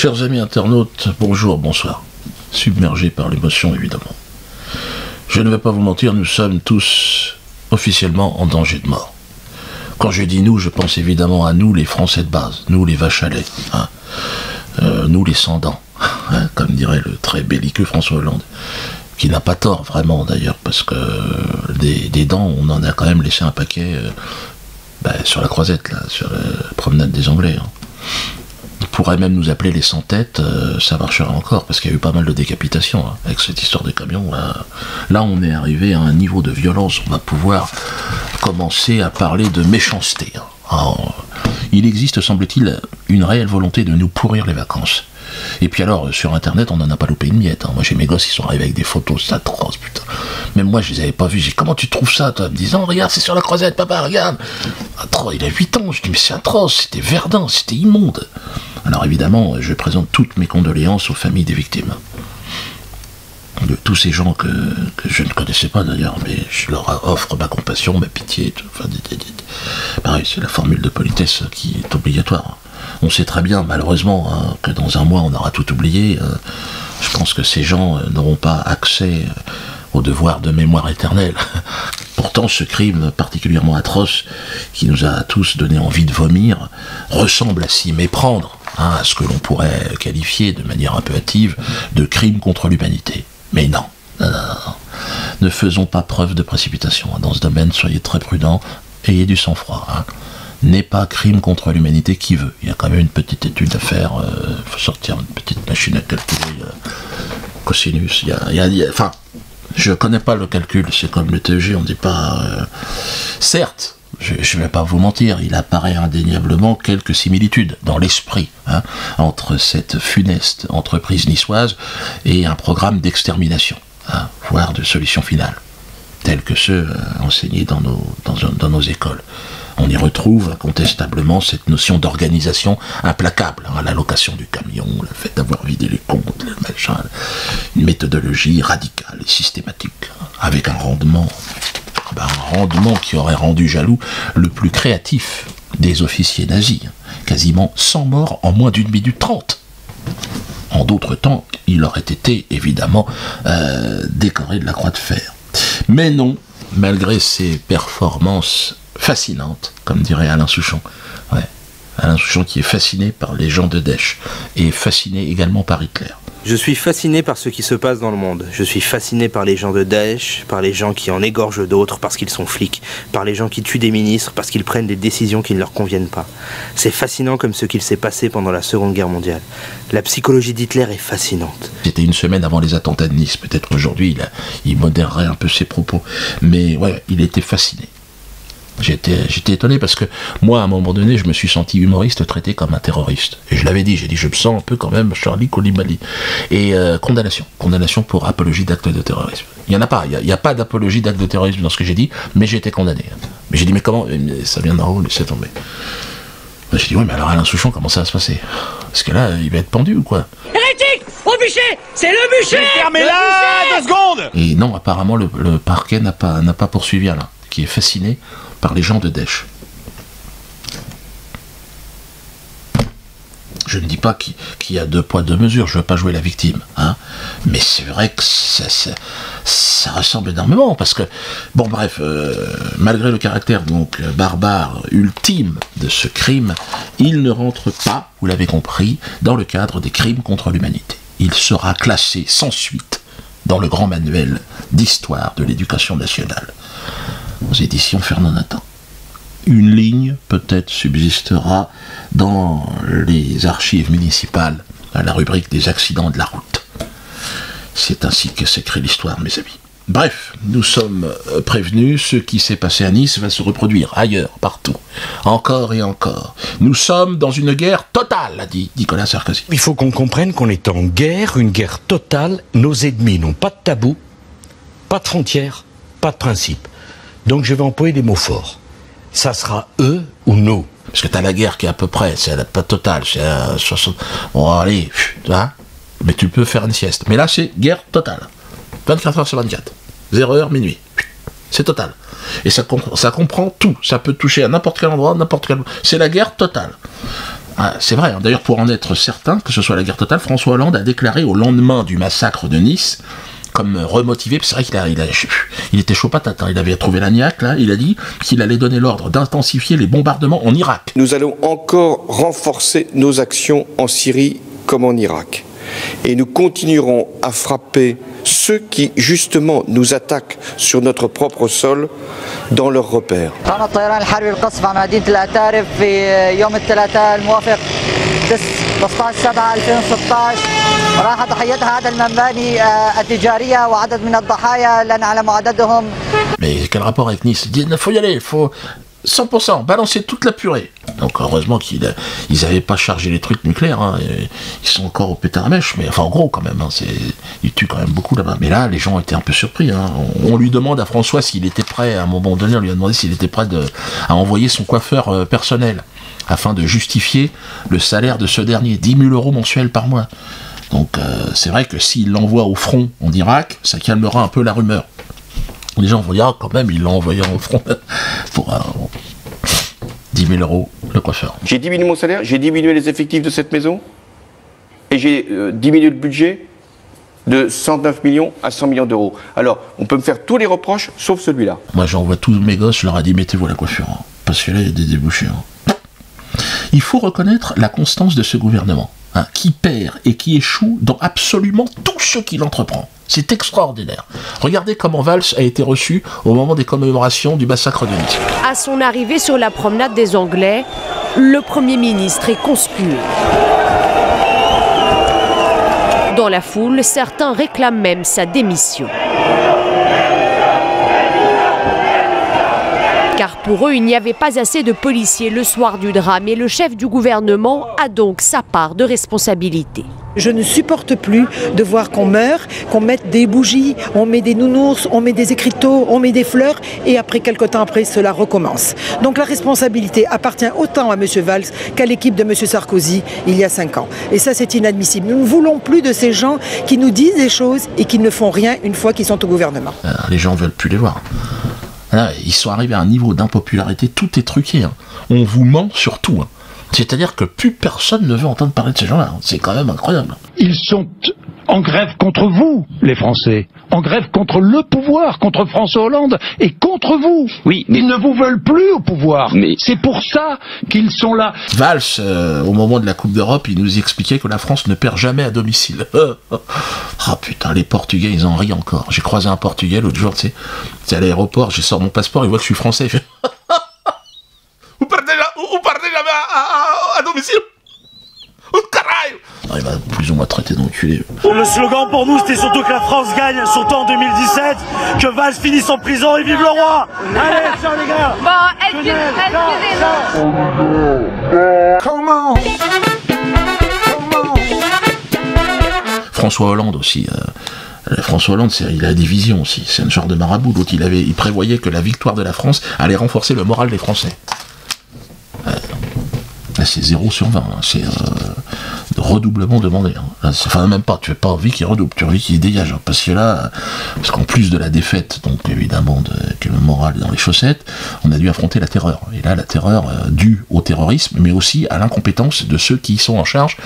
Chers amis internautes, bonjour, bonsoir. Submergés par l'émotion, évidemment. Je ne vais pas vous mentir, nous sommes tous officiellement en danger de mort. Quand je dis nous, je pense évidemment à nous, les Français de base, nous, les vaches à lait, hein. Nous, les sans-dents, hein, comme dirait le très belliqueux François Hollande, qui n'a pas tort, vraiment, d'ailleurs, parce que des dents, on en a quand même laissé un paquet sur la croisette, là, sur la promenade des Anglais, hein. On pourrait même nous appeler les sans-têtes, ça marchera encore, parce qu'il y a eu pas mal de décapitations, hein, avec cette histoire de camion. Là, on est arrivé à un niveau de violence, on va pouvoir commencer à parler de méchanceté. Hein. Alors, il existe, semble-t-il, une réelle volonté de nous pourrir les vacances. Et puis alors, sur Internet, on n'en a pas loupé une miette. Hein. Moi, j'ai mes gosses, ils sont arrivés avec des photos, c'est atroce, putain. Même moi, je les avais pas vus. J'ai dit, comment tu trouves ça, toi? Me disant, regarde, c'est sur la croisette, papa, regarde. Il a 8 ans. Je dis, mais c'est atroce, c'était verdun, c'était immonde. Alors évidemment, je présente toutes mes condoléances aux familles des victimes. De tous ces gens que je ne connaissais pas d'ailleurs, mais je leur offre ma compassion, ma pitié. Enfin, pareil, c'est la formule de politesse qui est obligatoire. On sait très bien, malheureusement, hein, que dans un mois, on aura tout oublié. Je pense que ces gens n'auront pas accès au devoir de mémoire éternelle. Pourtant, ce crime particulièrement atroce, qui nous a tous donné envie de vomir, ressemble à s'y méprendre, hein, à ce que l'on pourrait qualifier de manière un peu hâtive de crime contre l'humanité. Mais non, ne faisons pas preuve de précipitation. Dans ce domaine, soyez très prudents, ayez du sang-froid. Hein. N'est pas crime contre l'humanité qui veut. Il y a quand même une petite étude à faire, il faut sortir une petite machine à calculer, cosinus, enfin, je connais pas le calcul, c'est comme le TEG, on dit pas... certes, je vais pas vous mentir, il apparaît indéniablement quelques similitudes dans l'esprit, hein, entre cette funeste entreprise niçoise et un programme d'extermination, hein, voire de solution finale, tels que ceux enseignés dans nos écoles. On y retrouve incontestablement cette notion d'organisation implacable, hein, l'allocation du camion, le fait d'avoir vidé les comptes, le machin, une méthodologie radicale et systématique, hein, avec un rendement qui aurait rendu jaloux le plus créatif des officiers nazis, hein, quasiment 100 morts en moins d'1 minute 30. En d'autres temps, il aurait été évidemment décoré de la croix de fer. Mais non, malgré ses performances fascinante, comme dirait Alain Souchon. Ouais. Alain Souchon qui est fasciné par les gens de Daesh et fasciné également par Hitler. Je suis fasciné par ce qui se passe dans le monde. Je suis fasciné par les gens de Daesh, par les gens qui en égorgent d'autres parce qu'ils sont flics, par les gens qui tuent des ministres parce qu'ils prennent des décisions qui ne leur conviennent pas. C'est fascinant comme ce qu'il s'est passé pendant la Seconde Guerre mondiale. La psychologie d'Hitler est fascinante. C'était une semaine avant les attentats de Nice. Peut-être aujourd'hui, il modérerait un peu ses propos. Mais ouais, il était fasciné. J'étais étonné parce que moi, à un moment donné, je me suis senti humoriste traité comme un terroriste. Et je l'avais dit, j'ai dit, je me sens un peu quand même Charlie Coulibaly. Et condamnation pour apologie d'acte de terrorisme. Il n'y en a pas, il n'y a pas d'apologie d'acte de terrorisme dans ce que j'ai dit, mais j'ai été condamné. Mais j'ai dit, mais comment? Ça vient d'en haut, laissez tomber. J'ai dit, ouais, mais alors Alain Souchon, comment ça va se passer? Parce que là, il va être pendu ou quoi? Hérétique! Au bûcher! C'est le bûcher! Fermez-la 2 secondes! Et non, apparemment, le parquet n'a pas poursuivi Alain, qui est fasciné par les gens de Daesh. Je ne dis pas qu'il y a 2 poids 2 mesures, je ne veux pas jouer la victime, hein, mais c'est vrai que ça ressemble énormément, parce que, bon bref, malgré le caractère donc barbare ultime de ce crime, il ne rentre pas, vous l'avez compris, dans le cadre des crimes contre l'humanité. Il sera classé sans suite dans le grand manuel d'histoire de l'éducation nationale, aux éditions Fernand Nathan. Une ligne, peut-être, subsistera dans les archives municipales, à la rubrique des accidents de la route. C'est ainsi que s'écrit l'histoire, mes amis. Bref, nous sommes prévenus, ce qui s'est passé à Nice va se reproduire ailleurs, partout, encore et encore. Nous sommes dans une guerre totale, a dit Nicolas Sarkozy. Il faut qu'on comprenne qu'on est en guerre, une guerre totale. Nos ennemis n'ont pas de tabou, pas de frontières, pas de principe. Donc je vais employer des mots forts. Ça sera eux ou nous. Parce que t'as la guerre qui est à peu près, c'est pas totale, c'est à 60... Bon allez, hein, mais tu peux faire une sieste. Mais là c'est guerre totale. 24 heures sur 24. 0 heure, minuit. C'est total. Et ça comprend tout. Ça peut toucher à n'importe quel endroit, n'importe quel... C'est la guerre totale. Ah, c'est vrai, hein. D'ailleurs, pour en être certain, que ce soit la guerre totale, François Hollande a déclaré au lendemain du massacre de Nice, comme remotivé, c'est vrai qu'il était chaud patate, hein. Il avait trouvé la niaque, là, il a dit qu'il allait donner l'ordre d'intensifier les bombardements en Irak. Nous allons encore renforcer nos actions en Syrie comme en Irak. Et nous continuerons à frapper ceux qui, justement, nous attaquent sur notre propre sol dans leurs repères. Mais quel rapport avec Nice? Il dit, il faut y aller, il faut 100%, balancer toute la purée. Donc heureusement qu'ils n'avaient pas chargé les trucs nucléaires, hein. Ils sont encore au pétard à mèche, mais enfin en gros quand même, hein. Ils tuent quand même beaucoup là-bas. Mais là, les gens étaient un peu surpris, hein. On lui demande à François s'il était prêt, à un moment donné, on lui a demandé s'il était prêt à envoyer son coiffeur personnel, afin de justifier le salaire de ce dernier, 10 000 € mensuels par mois. Donc c'est vrai que s'il l'envoie au front en Irak, ça calmera un peu la rumeur. Les gens vont dire, ah, quand même, il l'a envoyé au front pour 10 000 € le coiffeur. J'ai diminué mon salaire, j'ai diminué les effectifs de cette maison, et j'ai diminué le budget de 109 millions à 100 millions d'euros. Alors, on peut me faire tous les reproches, sauf celui-là. Moi, j'envoie tous mes gosses, je leur ai dit, mettez-vous la coiffure, hein, parce que là, il y a des débouchés. Hein. Il faut reconnaître la constance de ce gouvernement, hein, qui perd et qui échoue dans absolument tout ce qu'il entreprend. C'est extraordinaire. Regardez comment Valls a été reçu au moment des commémorations du massacre de Nice. À son arrivée sur la promenade des Anglais, le Premier ministre est conspué. Dans la foule, certains réclament même sa démission. Car pour eux, il n'y avait pas assez de policiers le soir du drame et le chef du gouvernement a donc sa part de responsabilité. Je ne supporte plus de voir qu'on meurt, qu'on mette des bougies, on met des nounours, on met des écriteaux, on met des fleurs et après quelque temps après, cela recommence. Donc la responsabilité appartient autant à M. Valls qu'à l'équipe de M. Sarkozy il y a 5 ans. Et ça, c'est inadmissible. Nous ne voulons plus de ces gens qui nous disent des choses et qui ne font rien une fois qu'ils sont au gouvernement. Les gens ne veulent plus les voir. Là, ils sont arrivés à un niveau d'impopularité, tout est truqué. Hein. On vous ment sur tout. Hein. C'est-à-dire que plus personne ne veut entendre parler de ces gens-là. Hein. C'est quand même incroyable. Ils sont en grève contre vous, les Français. En grève contre le pouvoir, contre François Hollande et contre vous. Oui, mais... Ils ne vous veulent plus au pouvoir. Mais... C'est pour ça qu'ils sont là. Valls, au moment de la Coupe d'Europe, il nous expliquait que la France ne perd jamais à domicile. Ah putain, les Portugais, ils en rient encore. J'ai croisé un Portugais l'autre jour, tu sais. C'est à l'aéroport, je sors mon passeport, il voit que je suis français. Il fait... vous perdez jamais à domicile. Il va plus ou moins traiter d'enculé. Le slogan pour nous, c'était surtout que la France gagne, surtout en 2017, que Valls finisse en prison et vive le roi. Allez, ciao les gars. Bon, excusez-nous. Comment François Hollande aussi. François Hollande, il a la division aussi. C'est un genre de marabout. Donc il prévoyait que la victoire de la France allait renforcer le moral des Français. Là, c'est 0 sur 20. Hein. C'est redoublement demandé. Hein. Enfin, même pas. Tu n'as pas envie qu'il redouble. Tu as envie qu'il dégage. Hein. Parce qu'en plus de la défaite, donc évidemment, que le moral est dans les chaussettes, on a dû affronter la terreur. Et là, la terreur due au terrorisme, mais aussi à l'incompétence de ceux qui sont en charge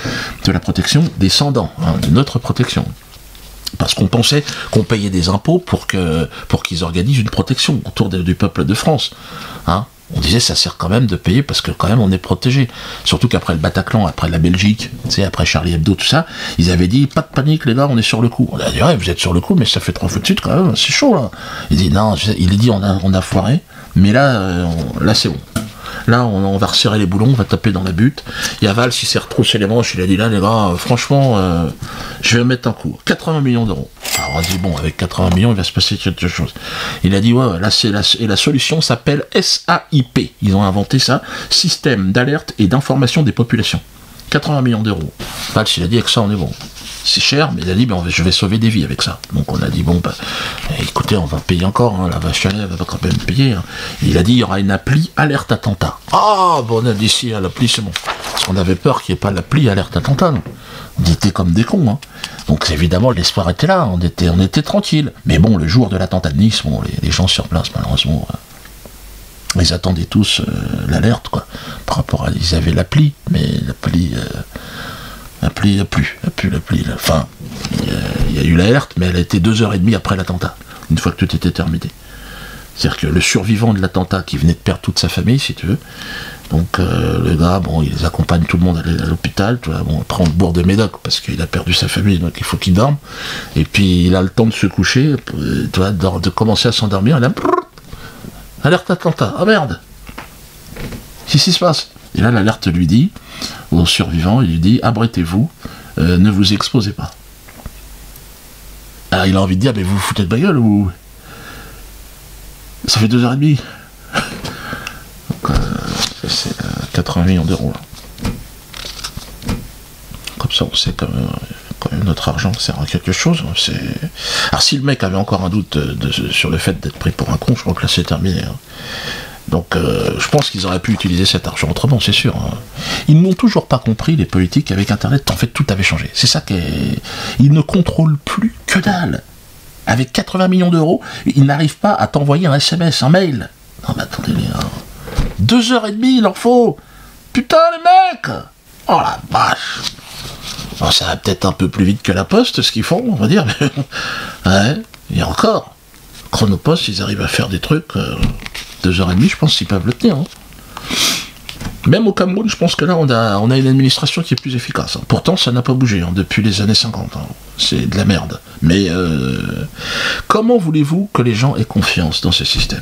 de la protection des sans-dents, hein, de notre protection. Parce qu'on pensait qu'on payait des impôts pour qu'ils organisent une protection autour du peuple de France. Hein. On disait ça sert quand même de payer parce que quand même on est protégé. Surtout qu'après le Bataclan, après la Belgique, tu sais, après Charlie Hebdo, tout ça, ils avaient dit pas de panique les gars, on est sur le coup. On a dit ouais, vous êtes sur le coup, mais ça fait 3 fois de suite quand même, c'est chaud là. Il dit non, il dit on a foiré, mais là c'est bon. Là, on va resserrer les boulons, on va taper dans la butte. Il y a Valls, il s'est retroussé les manches, il a dit là, les gars, franchement, je vais mettre un coup. 80 millions d'euros. Alors on a dit, bon, avec 80 millions, il va se passer quelque chose. Il a dit, ouais, là, et la solution s'appelle SAIP. Ils ont inventé ça, Système d'alerte et d'information des populations. 80 millions d'euros. Valls, il a dit, avec ça, on est bon. C'est cher, mais il a dit, je vais sauver des vies avec ça. Donc on a dit, bon, écoutez, on va payer encore, hein, la vache à lait, elle va quand même payer. Hein. Il a dit, il y aura une appli alerte attentat. Ah, bon, on a dit, si, l'appli, c'est bon. Parce qu'on avait peur qu'il n'y ait pas l'appli alerte attentat. Non. On était comme des cons. Hein. Donc évidemment, l'espoir était là, on était tranquille. Mais bon, le jour de l'attentat de Nice, bon, les gens sur place, malheureusement, Ils attendaient tous l'alerte, quoi. Par rapport à... Ils avaient l'appli, mais l'appli a plus. Enfin, il y a eu l'alerte, mais elle a été 2h30 après l'attentat, une fois que tout était terminé. C'est-à-dire que le survivant de l'attentat, qui venait de perdre toute sa famille, si tu veux, donc le gars, bon, il les accompagne tout le monde à l'hôpital, tu vois, bon, après on le bourre de médoc, parce qu'il a perdu sa famille, donc il faut qu'il dorme, et puis il a le temps de se coucher, tu vois, de commencer à s'endormir, et là, alerte attentat, ah merde, qu'est-ce qui se passe? Et là l'alerte lui dit, au survivant, il lui dit, abritez-vous, ne vous exposez pas. Alors il a envie de dire, mais vous vous foutez de ma gueule, ou... Ça fait 2h30. Donc, c'est 80 millions d'euros. Comme ça, on sait quand même notre argent sert à quelque chose. Alors, si le mec avait encore un doute sur le fait d'être pris pour un con, je crois que là, c'est terminé. Hein. Donc, je pense qu'ils auraient pu utiliser cet argent autrement, c'est sûr. Hein. Ils n'ont toujours pas compris, les politiques, avec Internet, en fait, tout avait changé. C'est ça ils ne contrôlent plus que dalle. Avec 80 millions d'euros, ils n'arrivent pas à t'envoyer un SMS, un mail. Non mais attendez, 2h30 il leur faut. Putain les mecs. Oh la vache. Bon, ça va peut-être un peu plus vite que la Poste, ce qu'ils font, on va dire. Ouais, et encore. Chronopost, ils arrivent à faire des trucs. 2h30, je pense qu'ils peuvent le tenir. Hein. Même au Cameroun, je pense que là, on a une administration qui est plus efficace. Hein. Pourtant, ça n'a pas bougé hein, depuis les années 50. Hein. C'est de la merde. Mais comment voulez-vous que les gens aient confiance dans ce système?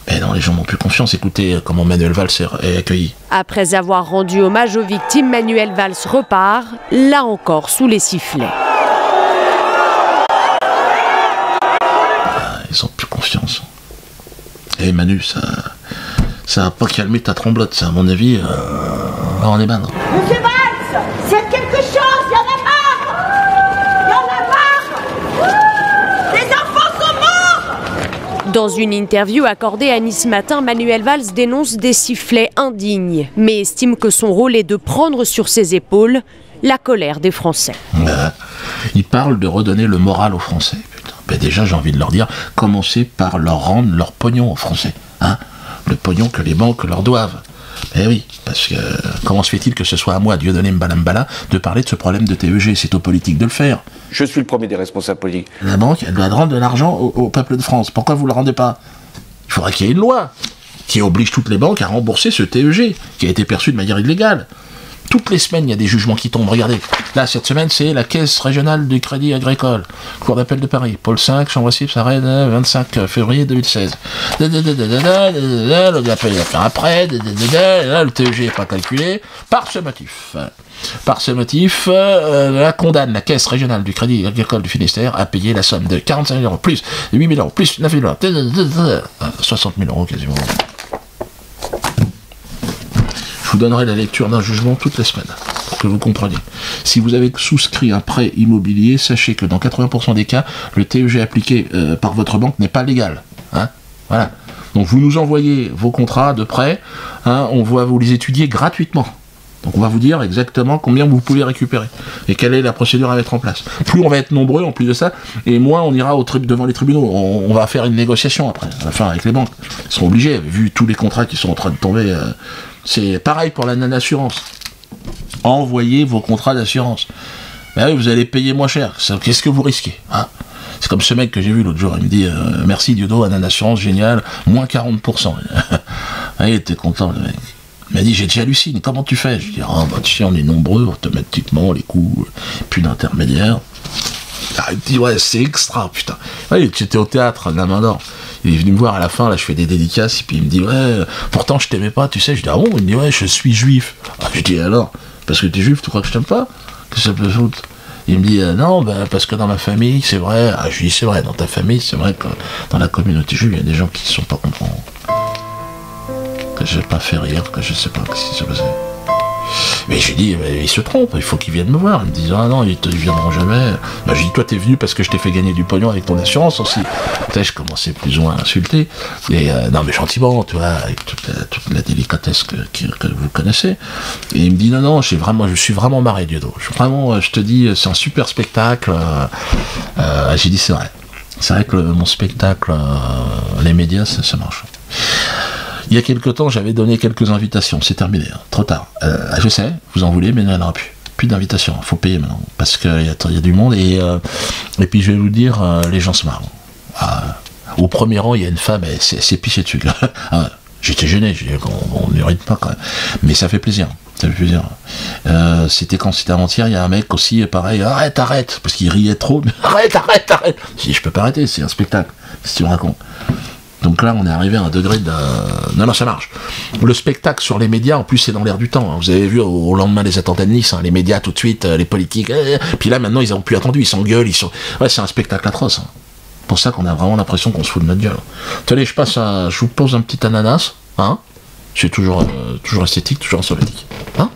Eh non, les gens n'ont plus confiance. Écoutez comment Manuel Valls est accueilli. Après avoir rendu hommage aux victimes, Manuel Valls repart, là encore sous les sifflets. Ah, ils n'ont plus confiance. Et Manu, ça n'a pas calmé ta tremblote, ça, à mon avis, on est banne. Monsieur Valls, c'est quelque chose, il y en a marre. Il y en a marre. Les enfants sont morts. Dans une interview accordée à Nice Matin, Manuel Valls dénonce des sifflets indignes, mais estime que son rôle est de prendre sur ses épaules la colère des Français. Il parle de redonner le moral aux Français. Putain. Ben déjà, j'ai envie de leur dire, commencez par leur rendre leur pognon aux Français. Hein, le pognon que les banques leur doivent. Eh oui, parce que comment se fait-il que ce soit à moi, Dieudonné Mbalambala, de parler de ce problème de TEG? C'est aux politiques de le faire. Je suis le premier des responsables politiques. La banque, elle doit rendre de l'argent au peuple de France. Pourquoi vous ne le rendez pas? Il faudrait qu'il y ait une loi qui oblige toutes les banques à rembourser ce TEG, qui a été perçu de manière illégale. Toutes les semaines, il y a des jugements qui tombent. Regardez, là, cette semaine, c'est la Caisse régionale du Crédit Agricole. Cour d'appel de Paris. Pôle 5, chambre 6, s'arrête 25 février 2016. Le appel à faire après. Le TEG n'est pas calculé. Par ce motif, la condamne la Caisse régionale du Crédit Agricole du Finistère à payer la somme de 45 000 euros, plus 8 000 euros, plus 9 000 euros, 60 000 euros quasiment. Je vous donnerai la lecture d'un jugement toutes les semaines, pour que vous compreniez. Si vous avez souscrit un prêt immobilier, sachez que dans 80% des cas, le TEG appliqué par votre banque n'est pas légal. Hein, voilà. Donc vous nous envoyez vos contrats de prêt, hein, on va vous les étudier gratuitement. Donc on va vous dire exactement combien vous pouvez récupérer et quelle est la procédure à mettre en place. Plus on va être nombreux en plus de ça, et moins on ira devant les tribunaux. On va faire une négociation après, enfin avec les banques. Ils seront obligés, vu tous les contrats qui sont en train de tomber. C'est pareil pour la non-assurance. Envoyez vos contrats d'assurance. Ben oui, vous allez payer moins cher. Qu'est-ce que vous risquez, hein? C'est comme ce mec que j'ai vu l'autre jour, il me dit merci Diodo, à non-assurance, génial, moins 40%. Il était content le mec. Il m'a dit j'hallucine, comment tu fais? Je dis bah tu sais, on est nombreux, automatiquement, les coûts, plus d'intermédiaires. Il me dit ouais, c'est extra, putain. Ouais, j'étais au théâtre, la main d'or. Il est venu me voir à la fin, là je fais des dédicaces, et puis il me dit ouais, pourtant je t'aimais pas, tu sais. Je dis ah bon? Il me dit ouais, je suis juif. Ah, je dis alors, parce que t'es juif, tu crois que je t'aime pas? Que ça peut foutre? Il me dit non, parce que dans ma famille, c'est vrai. Ah, je lui dis c'est vrai, dans ta famille, c'est vrai que dans la communauté juive, il y a des gens qui ne sont pas contents. Que j'ai pas fait rire, que je sais pas ce qui s'est passé. Mais j'ai dit, il se trompe, il faut qu'ils viennent me voir. Ils me disent, ah non, ils viendront jamais. Bah, j'ai dit, toi t'es venu parce que je t'ai fait gagner du pognon avec ton assurance aussi. Putain, je commençais plus ou moins à insulter. Et non, mais gentiment, tu vois, avec toute la délicatesse que vous connaissez. Et il me dit, non, je suis vraiment marré, Diodo. Je te dis, c'est un super spectacle. J'ai dit, c'est vrai. C'est vrai que mon spectacle, les médias, ça marche. Il y a quelque temps, j'avais donné quelques invitations. C'est terminé, hein, trop tard. Je sais, vous en voulez, mais il n'y en aura plus. Plus d'invitations, il faut payer maintenant. Parce qu'il y a du monde. Et puis je vais vous dire, les gens se marrent. Au premier rang, il y a une femme, elle s'est pichée dessus. J'étais gêné, j'ai dit on ne mérite pas quand même. Mais ça fait plaisir. Ça fait plaisir. C'était quand c'était avant-hier, il y a un mec aussi, pareil, arrête, parce qu'il riait trop. Arrête. Je dis, je peux pas arrêter, c'est un spectacle. Qu'est-ce que tu me racontes? Donc là, on est arrivé à un degré de... Non, ça marche. Le spectacle sur les médias, en plus, c'est dans l'air du temps. Hein. Vous avez vu au lendemain des attentats de Nice, hein, les médias tout de suite, les politiques. Puis là, maintenant, ils n'ont plus attendu, ils s'engueulent, Ouais, c'est un spectacle atroce. Hein. C'est pour ça qu'on a vraiment l'impression qu'on se fout de notre gueule. Tenez, je vous pose un petit ananas. Hein. C'est toujours esthétique, toujours soviétique. Hein.